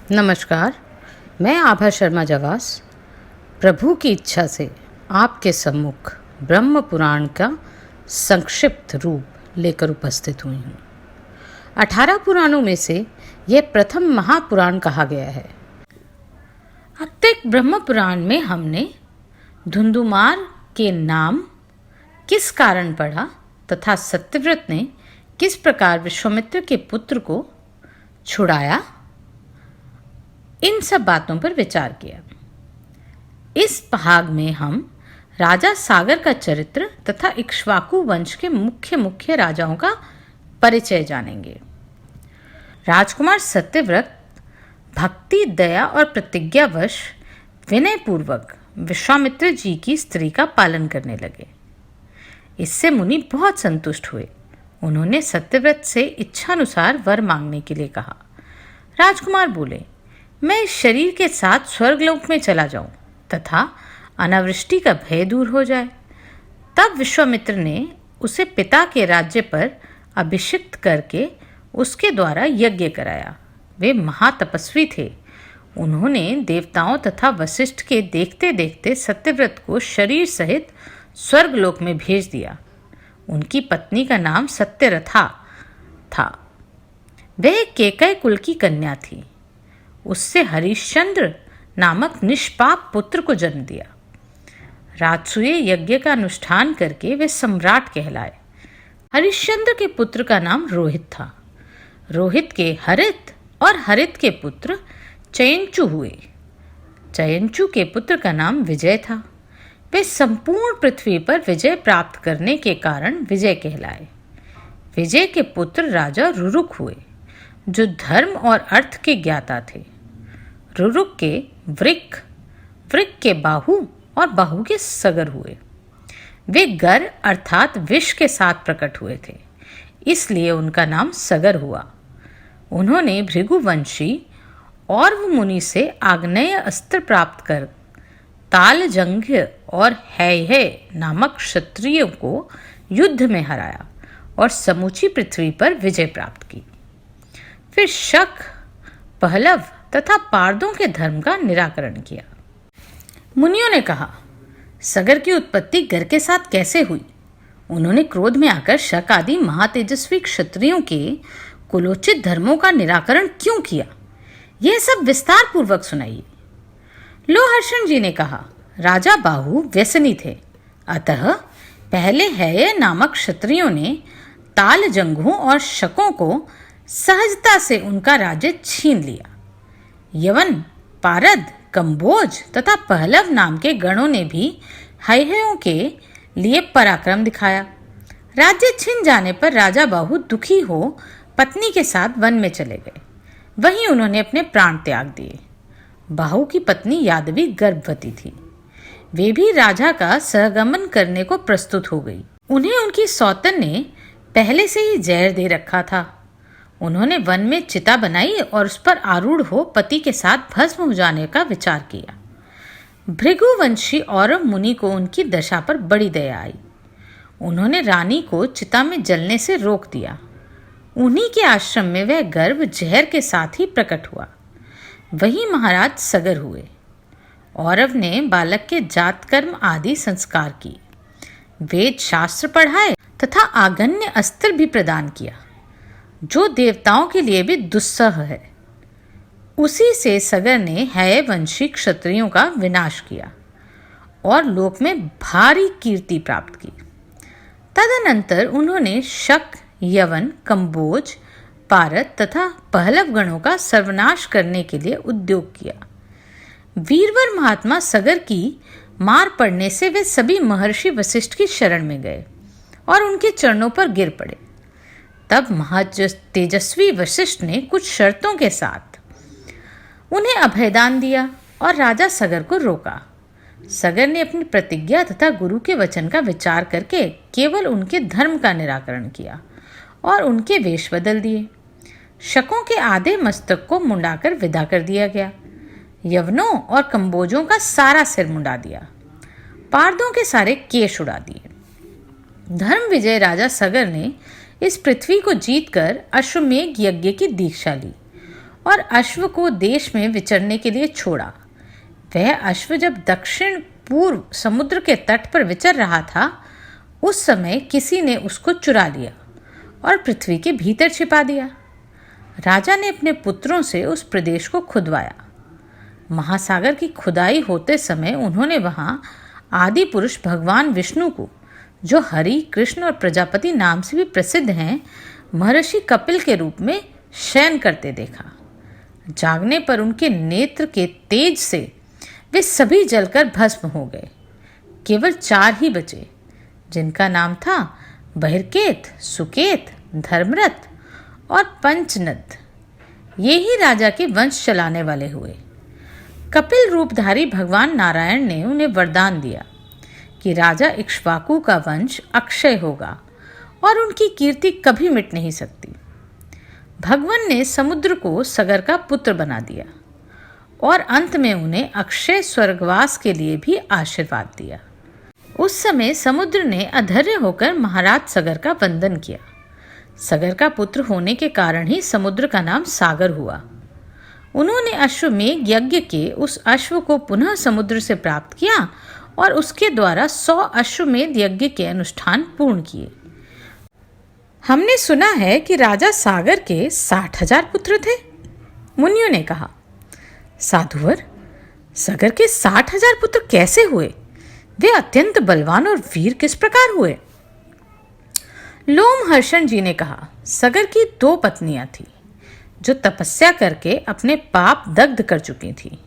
नमस्कार, मैं आभा शर्मा जवास प्रभु की इच्छा से आपके सम्मुख ब्रह्म पुराण का संक्षिप्त रूप लेकर उपस्थित हुई हूँ। 18 पुराणों में से यह प्रथम महापुराण कहा गया है। अब तक ब्रह्म पुराण में हमने धुंधुमार के नाम किस कारण पढ़ा तथा सत्यव्रत ने किस प्रकार विश्वामित्र के पुत्र को छुड़ाया, इन सब बातों पर विचार किया। इस भाग में हम राजा सागर का चरित्र तथा इक्ष्वाकु वंश के मुख्य राजाओं का परिचय जानेंगे। राजकुमार सत्यव्रत भक्ति, दया और प्रतिज्ञावश विनय पूर्वक विश्वामित्र जी की स्त्री का पालन करने लगे। इससे मुनि बहुत संतुष्ट हुए। उन्होंने सत्यव्रत से इच्छानुसार वर मांगने के लिए कहा। राजकुमार बोले, मैं इस शरीर के साथ स्वर्गलोक में चला जाऊं तथा अनावृष्टि का भय दूर हो जाए। तब विश्वामित्र ने उसे पिता के राज्य पर अभिषिक्त करके उसके द्वारा यज्ञ कराया। वे महातपस्वी थे। उन्होंने देवताओं तथा वशिष्ठ के देखते देखते सत्यव्रत को शरीर सहित स्वर्गलोक में भेज दिया। उनकी पत्नी का नाम सत्यरथा था। वह केकय कुल की कन्या थी। उससे हरिश्चंद्र नामक निष्पाप पुत्र को जन्म दिया। राजसूय यज्ञ का अनुष्ठान करके वे सम्राट कहलाए। हरिश्चंद्र के पुत्र का नाम रोहित था। रोहित के हरित और हरित के पुत्र चयंचु हुए। चयंचु के पुत्र का नाम विजय था। वे संपूर्ण पृथ्वी पर विजय प्राप्त करने के कारण विजय कहलाए। विजय के पुत्र राजा रुरुक हुए, जो धर्म और अर्थ के ज्ञाता थे। रुरुक के वृक, वृक के बाहु और बाहु के सगर हुए। वे गर अर्थात विष के साथ प्रकट हुए थे, इसलिए उनका नाम सगर हुआ। उन्होंने भृगुवंशी और मुनि से आग्नेय अस्त्र प्राप्त कर तालजंघ्य और हैय नामक क्षत्रियों को युद्ध में हराया और समूची पृथ्वी पर विजय प्राप्त की। फिर शक, पहलव तथा पारदों के धर्म का निराकरण किया। मुनियों ने कहा, सगर की उत्पत्ति गर के साथ कैसे हुई? उन्होंने क्रोध में आकर शक आदि महातेजस्वी क्षत्रियों के कुलोचित धर्मों का निराकरण क्यों किया? यह सब विस्तार पूर्वक सुनाइए। लोहर्षण जी ने कहा, राजा बाहु व्यसनी थे, अतः पहले हैय नामक क्षत्रियों ने तालजंघों और शकों को सहजता से उनका राज्य छीन लिया। यवन, पारद, कंबोज तथा पहलव नाम के गणों ने भी हैयों के लिए पराक्रम दिखाया। राज्य छिन जाने पर राजा बाहु दुखी हो पत्नी के साथ वन में चले गए। वहीं उन्होंने अपने प्राण त्याग दिए। बाहु की पत्नी यादवी गर्भवती थी। वे भी राजा का सहगमन करने को प्रस्तुत हो गई। उन्हें उनकी सौतन ने पहले से ही जहर दे रखा था। उन्होंने वन में चिता बनाई और उस पर आरूढ़ हो पति के साथ भस्म हो जाने का विचार किया। भृगुवंशी और मुनि को उनकी दशा पर बड़ी दया आई। उन्होंने रानी को चिता में जलने से रोक दिया। उन्हीं के आश्रम में वह गर्भ जहर के साथ ही प्रकट हुआ। वही महाराज सगर हुए। औरव ने बालक के जात कर्म आदि संस्कार किए, वेद शास्त्र पढ़ाए तथा आगन्य अस्त्र भी प्रदान किया, जो देवताओं के लिए भी दुस्सह है। उसी से सगर ने हैय वंशी क्षत्रियों का विनाश किया और लोक में भारी कीर्ति प्राप्त की। तदनंतर उन्होंने शक, यवन, कंबोज, पारत तथा पहलव गणों का सर्वनाश करने के लिए उद्योग किया। वीरवर महात्मा सगर की मार पड़ने से वे सभी महर्षि वशिष्ठ की शरण में गए और उनके चरणों पर गिर पड़े। तब तेजस्वी वशिष्ठ ने कुछ शर्तों के साथ उन्हें अभयदान दिया और राजा सगर को रोका। सगर ने अपनी प्रतिज्ञा तथा गुरु के वचन का विचार करके केवल उनके धर्म का निराकरण किया और उनके वेश बदल दिए। शकों के आधे मस्तक को मुंडाकर विदा कर दिया गया। यवनों और कंबोजों का सारा सिर मुंडा दिया। पारदों के सारे केश उड़ा दिए। धर्म विजय राजा सगर ने इस पृथ्वी को जीतकर अश्वमेघ यज्ञ की दीक्षा ली और अश्व को देश में विचरने के लिए छोड़ा। वह अश्व जब दक्षिण पूर्व समुद्र के तट पर विचर रहा था, उस समय किसी ने उसको चुरा लिया और पृथ्वी के भीतर छिपा दिया। राजा ने अपने पुत्रों से उस प्रदेश को खुदवाया। महासागर की खुदाई होते समय उन्होंने वहां आदि पुरुष भगवान विष्णु को, जो हरि, कृष्ण और प्रजापति नाम से भी प्रसिद्ध हैं, महर्षि कपिल के रूप में शयन करते देखा। जागने पर उनके नेत्र के तेज से वे सभी जलकर भस्म हो गए। केवल 4 ही बचे, जिनका नाम था बहिर्केत, सुकेत, धर्मरथ और पंचनद। ये ही राजा के वंश चलाने वाले हुए। कपिल रूपधारी भगवान नारायण ने उन्हें वरदान दिया कि राजा इक्ष्वाकु का वंश अक्षय होगा और उनकी कीर्ति कभी मिट नहीं सकती। भगवान ने समुद्र को सगर का पुत्र बना दिया और अंत में उन्हें अक्षय स्वर्गवास के लिए भी आशीर्वाद दिया। उस समय समुद्र ने अधर्य होकर महाराज सगर का वंदन किया। सगर का पुत्र होने के कारण ही समुद्र का नाम सागर हुआ। उन्होंने अश्वमेघ यज्ञ के उस अश्व को पुनः समुद्र से प्राप्त किया और उसके द्वारा 100 अश्वमेध यज्ञ के अनुष्ठान पूर्ण किए। हमने सुना है कि राजा सागर के 60,000 पुत्र थे। मुनियों ने कहा, साधुवर, सागर के 60,000 पुत्र कैसे हुए? वे अत्यंत बलवान और वीर किस प्रकार हुए? लोमहर्षण जी ने कहा, सागर की 2 पत्नियां थीं, जो तपस्या करके अपने पाप दग्ध कर चुकी थी।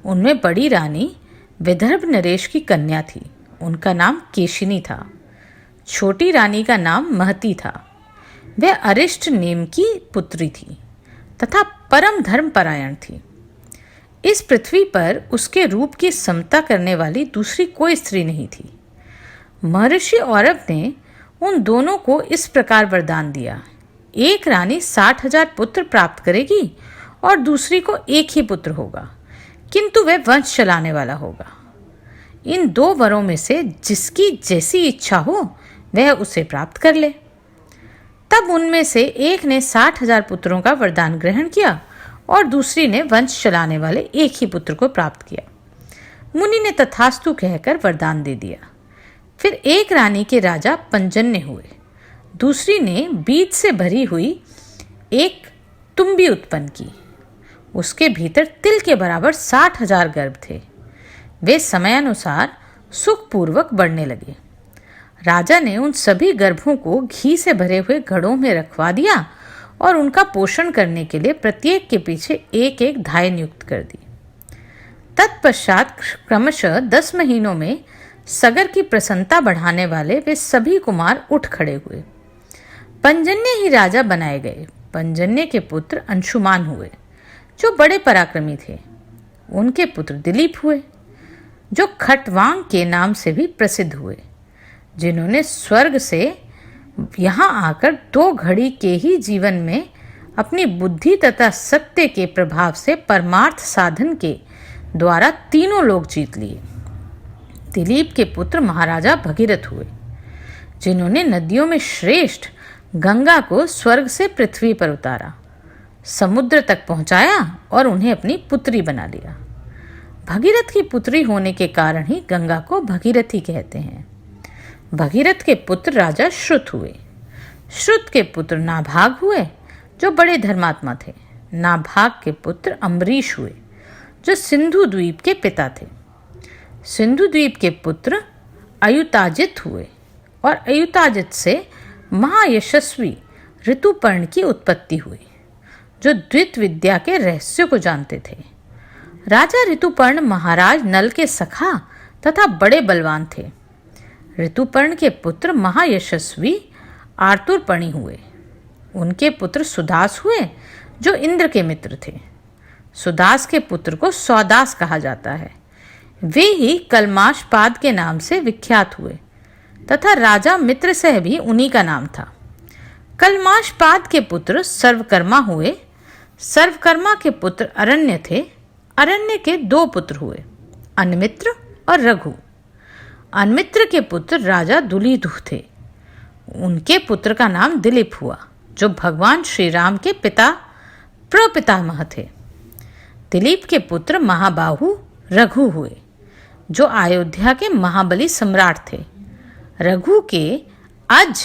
उनमें बड़ी रानी विदर्भ नरेश की कन्या थी, उनका नाम केशिनी था। छोटी रानी का नाम महती था। वह अरिष्ट नेम की पुत्री थी तथा परम धर्म परायण थी। इस पृथ्वी पर उसके रूप की समता करने वाली दूसरी कोई स्त्री नहीं थी। महर्षि औरव ने उन दोनों को इस प्रकार वरदान दिया, एक रानी 60,000 पुत्र प्राप्त करेगी और दूसरी को एक ही पुत्र होगा, किंतु वह वंश चलाने वाला होगा। इन 2 वरों में से जिसकी जैसी इच्छा हो वह उसे प्राप्त कर ले। तब उनमें से एक ने 60,000 पुत्रों का वरदान ग्रहण किया और दूसरी ने वंश चलाने वाले एक ही पुत्र को प्राप्त किया। मुनि ने तथास्तु कहकर वरदान दे दिया। फिर एक रानी के राजा पंजन्य हुए। दूसरी ने बीज से भरी हुई एक तुम्बी उत्पन्न की। उसके भीतर तिल के बराबर 60,000 गर्भ थे। वे समयानुसार सुखपूर्वक बढ़ने लगे। राजा ने उन सभी गर्भों को घी से भरे हुए घड़ों में रखवा दिया और उनका पोषण करने के लिए प्रत्येक के पीछे एक एक धाय नियुक्त कर दी। तत्पश्चात क्रमशः 10 महीनों में सगर की प्रसन्नता बढ़ाने वाले वे सभी कुमार उठ खड़े हुए। पंजन्य ही राजा बनाए गए। पंजन्य के पुत्र अंशुमान हुए, जो बड़े पराक्रमी थे। उनके पुत्र दिलीप हुए, जो खटवांग के नाम से भी प्रसिद्ध हुए, जिन्होंने स्वर्ग से यहाँ आकर 2 घड़ी के ही जीवन में अपनी बुद्धि तथा सत्य के प्रभाव से परमार्थ साधन के द्वारा तीनों लोक जीत लिए। दिलीप के पुत्र महाराजा भगीरथ हुए, जिन्होंने नदियों में श्रेष्ठ गंगा को स्वर्ग से पृथ्वी पर उतारा, समुद्र तक पहुंचाया और उन्हें अपनी पुत्री बना लिया। भगीरथ की पुत्री होने के कारण ही गंगा को भगीरथी कहते हैं। भगीरथ के पुत्र राजा श्रुत हुए। श्रुत के पुत्र नाभाग हुए, जो बड़े धर्मात्मा थे। नाभाग के पुत्र अम्बरीश हुए, जो सिंधु द्वीप के पिता थे। सिंधु द्वीप के पुत्र अयुताजित हुए और अयुताजित से महायशस्वी ऋतुपर्ण की उत्पत्ति हुई, जो द्वित विद्या के रहस्य को जानते थे। राजा ऋतुपर्ण महाराज नल के सखा तथा बड़े बलवान थे। ऋतुपर्ण के पुत्र महायशस्वी आर्तुरपणि हुए। उनके पुत्र सुदास हुए, जो इंद्र के मित्र थे। सुदास के पुत्र को सौदास कहा जाता है। वे ही कलमाशपाद के नाम से विख्यात हुए तथा राजा मित्रसह भी उन्हीं का नाम था। कलमाशपाद के पुत्र सर्वकर्मा हुए। सर्वकर्मा के पुत्र अरण्य थे। अरण्य के 2 पुत्र हुए, अन्मित्र और रघु। अन्मित्र के पुत्र राजा दुलीदुह थे। उनके पुत्र का नाम दिलीप हुआ, जो भगवान श्री राम के पिता प्रपितामह थे। दिलीप के पुत्र महाबाहु रघु हुए, जो अयोध्या के महाबली सम्राट थे। रघु के अज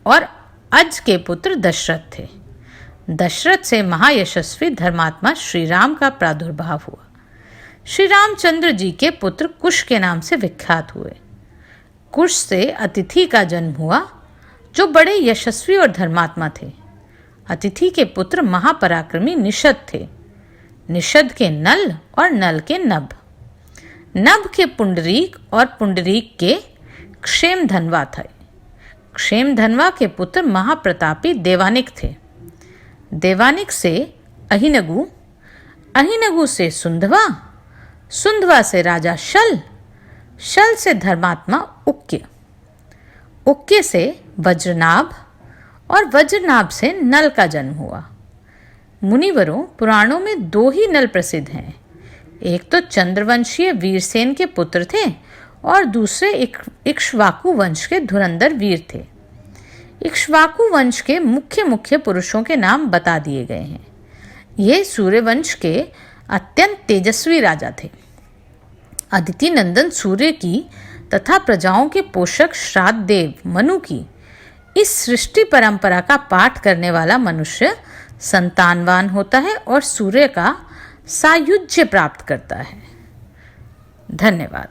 और अज के पुत्र दशरथ थे। दशरथ से महायशस्वी धर्मात्मा श्री राम का प्रादुर्भाव हुआ। श्री रामचंद्र जी के पुत्र कुश के नाम से विख्यात हुए। कुश से अतिथि का जन्म हुआ, जो बड़े यशस्वी और धर्मात्मा थे। अतिथि के पुत्र महापराक्रमी निषद थे। निषद के नल और नल के नभ। नभ के पुंडरीक और पुंडरीक के क्षेमधनवा थे। क्षेमधनवा के पुत्र महाप्रतापी देवानिक थे। देवानिक से अहिनगु, अहिनगु से सुंधवा, सुंधवा से राजा शल, शल से धर्मात्मा उक्य, उक्य से वज्रनाभ और वज्रनाभ से नल का जन्म हुआ। मुनिवरों, पुराणों में दो ही नल प्रसिद्ध हैं। एक तो चंद्रवंशीय वीरसेन के पुत्र थे और दूसरे इक्ष्वाकु वंश के धुरंधर वीर थे। इक्ष्वाकु वंश के मुख्य मुख्य पुरुषों के नाम बता दिए गए हैं। ये सूर्यवंश के अत्यंत तेजस्वी राजा थे। अदिति नंदन सूर्य की तथा प्रजाओं के पोषक श्राद्ध देव मनु की इस सृष्टि परंपरा का पाठ करने वाला मनुष्य संतानवान होता है और सूर्य का सायुज्य प्राप्त करता है। धन्यवाद।